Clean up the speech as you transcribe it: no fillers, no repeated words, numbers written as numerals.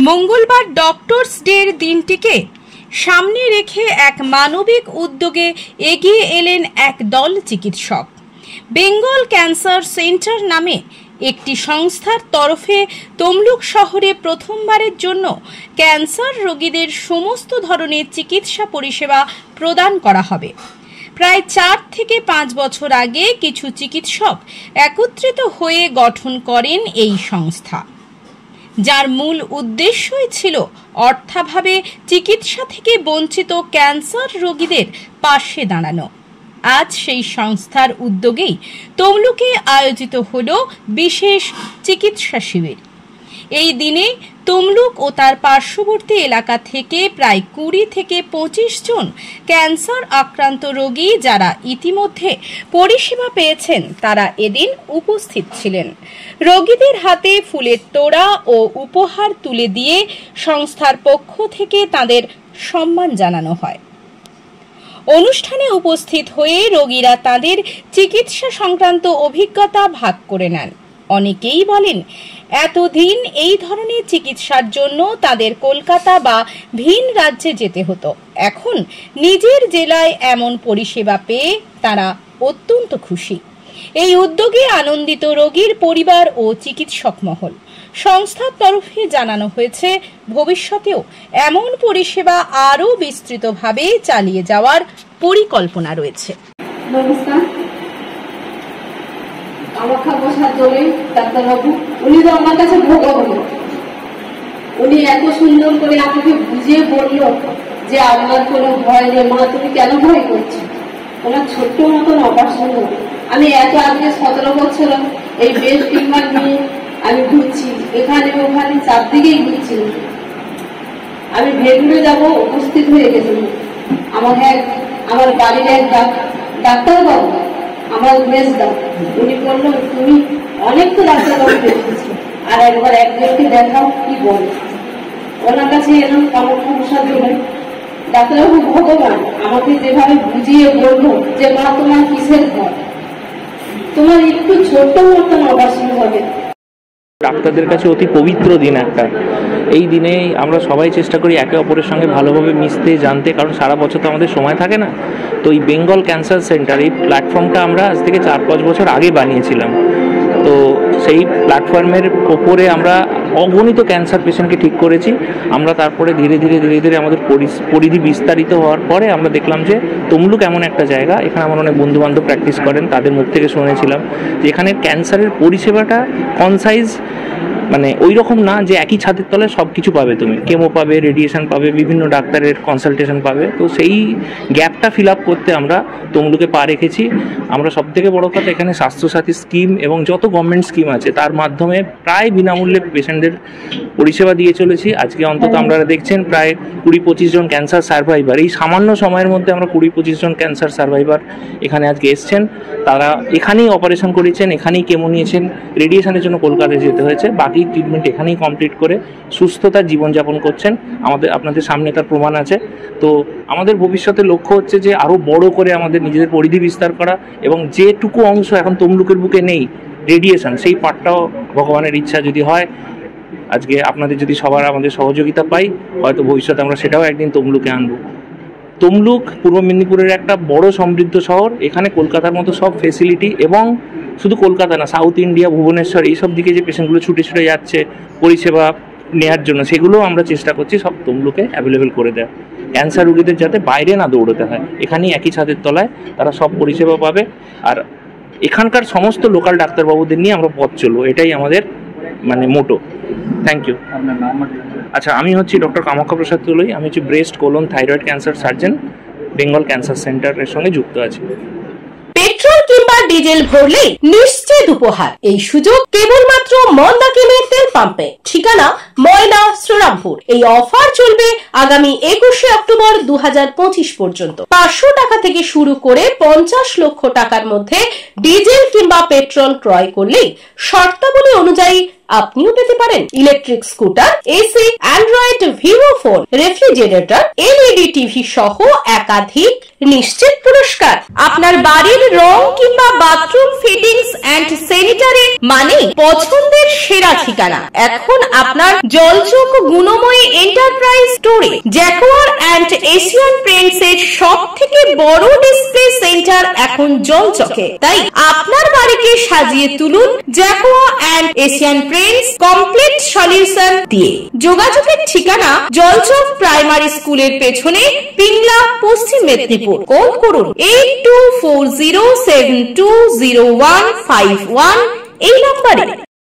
মঙ্গলবার ডক্টরস ডের দিনটিকে সামনে রেখে এক মানবিক উদ্যোগে এগিয়ে এলেন এক দল চিকিৎসক। বেঙ্গল ক্যান্সার সেন্টার নামে একটি সংস্থার তরফে তমলুক শহরে প্রথমবারের জন্য ক্যান্সার রোগীদের সমস্ত ধরনের চিকিৎসা পরিষেবা প্রদান করা হবে। প্রায় 4 থেকে 5 বছর আগে কিছু চিকিৎসক একত্রিত হয়ে গঠন করেন এই সংস্থা, যার মূল উদ্দেশ্যই ছিল অর্থাভাবে চিকিৎসা থেকে বঞ্চিত ক্যান্সার রোগীদের পাশে দাঁড়ানো। আজ সেই সংস্থার উদ্যোগেই তমলুকে আয়োজিত হলো বিশেষ চিকিৎসা শিবির। এই দিনে তমলুক ও তার পার্শ্ববর্তী এলাকা থেকে প্রায় 20 থেকে 25 জন ক্যান্সার আক্রান্ত রোগী, যারা ইতিমধ্যে পরিষেবা পেয়েছেন, তারা এদিন উপস্থিত ছিলেন। রোগীদের হাতে ফুলের তোড়া ও উপহার তুলে দিয়ে সংস্থার পক্ষ থেকে তাদের সম্মান জানানো হয়। অনুষ্ঠানে উপস্থিত হয়ে রোগীরা তাদের চিকিৎসা সংক্রান্ত অভিজ্ঞতা ভাগ করে নেন। অনেকেই বলেন, এতদিন এই ধরনের চিকিৎসার জন্য তাদের কলকাতা বা ভিন রাজ্যে যেতে হতো। এখন নিজের জেলায় এমন পরিষেবা পেয়ে তারা অত্যন্ত খুশি। এই উদ্যোগে আনন্দিত রোগীর পরিবার ও চিকিৎসক মহল। সংস্থার তরফে জানানো হয়েছে, ভবিষ্যতেও এমন পরিষেবা আরও বিস্তৃতভাবে চালিয়ে যাওয়ার পরিকল্পনা রয়েছে। নমস্কার। কামাখ্যা প্রসাদ দোলে ডাক্তারবাবু, উনি তো আমার কাছে ভগবান। উনি এত সুন্দর করে আমাকে বুঝিয়ে বলল যে আপনার কোনো ভয় নেই মা, তুমি কেন ভয় করছো, তোমার ছোট্ট মতন অপারেশন হবে। আমি আজকে 17 বছর এই বেস্ট টিউমার নিয়ে আমি ঘুরছি, এখানে ওখানে চারদিকেই ঘুরছি। আমি ভেটুরে যাব, উপস্থিত হয়ে গেছি। আমার বাড়ির এক ডাক্তারবাবু, আমার মেজ ডাক্তার, উনি বললো তুমি অনেক তো ডাক্তারবাবু দেখেছি, আর একবার একজনকে দেখাও, কি বল। ওনার কাছে এলাম কামাখ্যা প্রসাদ বলে। ডাক্তারবাবু ভগবান আমাকে যেভাবে বুঝিয়ে বললো যে মা, তোমার কিসের ভয়, তোমার একটু ছোট্ট মতন অপারেশন হবে। ডাক্তারদের কাছে অতি পবিত্র দিন একটা। এই দিনে আমরা সবাই চেষ্টা করি একে অপরের সঙ্গে ভালোভাবে মিশতে, জানতে, কারণ সারা বছর তো আমাদের সময় থাকে না। তো এই বেঙ্গল ক্যান্সার সেন্টার, এই প্ল্যাটফর্মটা আমরা আজ থেকে 4-5 বছর আগে বানিয়েছিলাম। তো সেই প্ল্যাটফর্মের ওপরে আমরা অগণিত ক্যান্সার পেশেন্টকে ঠিক করেছি। আমরা তারপরে ধীরে ধীরে আমাদের পরিধি বিস্তারিত হওয়ার পরে আমরা দেখলাম যে তমলুক এমন একটা জায়গা, এখানে আমার অনেক বন্ধুবান্ধব প্র্যাকটিস করেন, তাদের মুখ থেকে শুনেছিলাম যে এখানে ক্যান্সারের পরিষেবাটা কনসাইজ, মানে ওই রকম না যে একই ছাদের তলায় সব কিছু পাবে, তুমি কেমো পাবে, রেডিয়েশন পাবে, বিভিন্ন ডাক্তারের কনসালটেশন পাবে। তো সেই গ্যাপটা ফিল আপ করতে আমরা তমলুকে পা রেখেছি। আমরা সবথেকে বড় কথা, এখানে স্বাস্থ্যসাথী স্কিম এবং যত গভর্নমেন্ট স্কিম আছে তার মাধ্যমে প্রায় বিনামূল্যে পেশেন্টদের পরিষেবা দিয়ে চলেছি। আজকে অন্তত আপনারা দেখছেন প্রায় 20-25 জন ক্যান্সার সার্ভাইভার, এই সামান্য সময়ের মধ্যে আমরা 20-25 জন ক্যান্সার সার্ভাইভার এখানে আজকে এসছেন। তারা এখানেই অপারেশন করেছেন, এখানেই কেমো নিয়েছেন, রেডিয়েশনের জন্য কলকাতায় যেতে হয়েছে, বাকি ট্রিটমেন্ট এখানেই কমপ্লিট করে সুস্থতার জীবনযাপন করছেন। আপনাদের সামনে তার প্রমাণ আছে। তো আমাদের ভবিষ্যতে লক্ষ্য হচ্ছে যে আরও বড় করে আমাদের নিজেদের পরিধি বিস্তার করা, এবং যেটুকু অংশ এখন তমলুকের বুকে নেই রেডিয়েশন, সেই পার্টটাও ভগবানের ইচ্ছা যদি হয়, আজকে আপনাদের যদি সবার আমাদের সহযোগিতা পাই, হয়তো ভবিষ্যতে আমরা সেটাও একদিন তমলুকে আনবো। তমলুক পূর্ব মেদিনীপুরের একটা বড় সমৃদ্ধ শহর। এখানে কলকাতার মতো সব ফেসিলিটি, এবং শুধু কলকাতা না, সাউথ ইন্ডিয়া, ভুবনেশ্বর, এইসব দিকে যে পেশেন্টগুলো ছুটে যাচ্ছে পরিষেবা নেওয়ার জন্য, সেগুলোও আমরা চেষ্টা করছি সব তমলুকে অ্যাভেলেবেল করে দেওয়া। ক্যান্সার রোগীদের যাতে বাইরে না দৌড়তে হয়, এখানেই একই ছাদের তলায় তারা সব পরিষেবা পাবে। আর এখানকার সমস্ত লোকাল ডাক্তারবাবুদের নিয়ে আমরা পথ চলবো, এটাই আমাদের মোটো। Thank you. আচ্ছা, আমি হচ্ছি ডক্টর কামাখ্যা প্রসাদ তুলই। আমি হচ্ছি breast, colon, thyroid cancer surgeon, Bengal cancer সেন্টারের সঙ্গে যুক্ত আছি। পেট্রোল কিংবা ডিজেল ভরলে নিশ্চিত উপহার। এই সুযোগ কেবলমাত্র মন্দাকিনীর তেল পাম্পে। ঠিকানা ময়না, শ্রীরামপুর। এই অফার চলবে আগামী 21 অক্টোবর 2025 পর্যন্ত। 500 টাকা থেকে শুরু করে 50 লক্ষ টাকার মধ্যে ডিজেল কিংবা পেট্রোল ক্রয় করলেই শর্তাবলী অনুযায়ী আপনিও পেতে পারেন electric scooter, AC, Android, Vivo phone, refrigerator, LED TV সহ একাধিক নিশ্চিত পুরস্কার। আপনার বাড়ির রং কিংবা বাথরুম ফিটিংস এন্ড স্যানিটারি মানে পছন্দের সেরা ঠিকানা। এখন আপনার জলচক গুণময়ী এন্টারপ্রাইজ স্টোরে জ্যাকোয়ার এন্ড এশিয়ান পেইন্টস এর সব থেকে বড় ডিসপ্লে সেন্টার এখন জলচকে। তাই আপনার বাড়িকে সাজিয়ে তুলুন Jaquar and Asian Paints complete solution দিয়ে। যোগাযোগের ঠিকানা জলচক প্রাইমারি স্কুলের পেছনে, পিংলা, পশ্চিম মেদিনীপুর। কল করুন 8240720151 এই নম্বরে।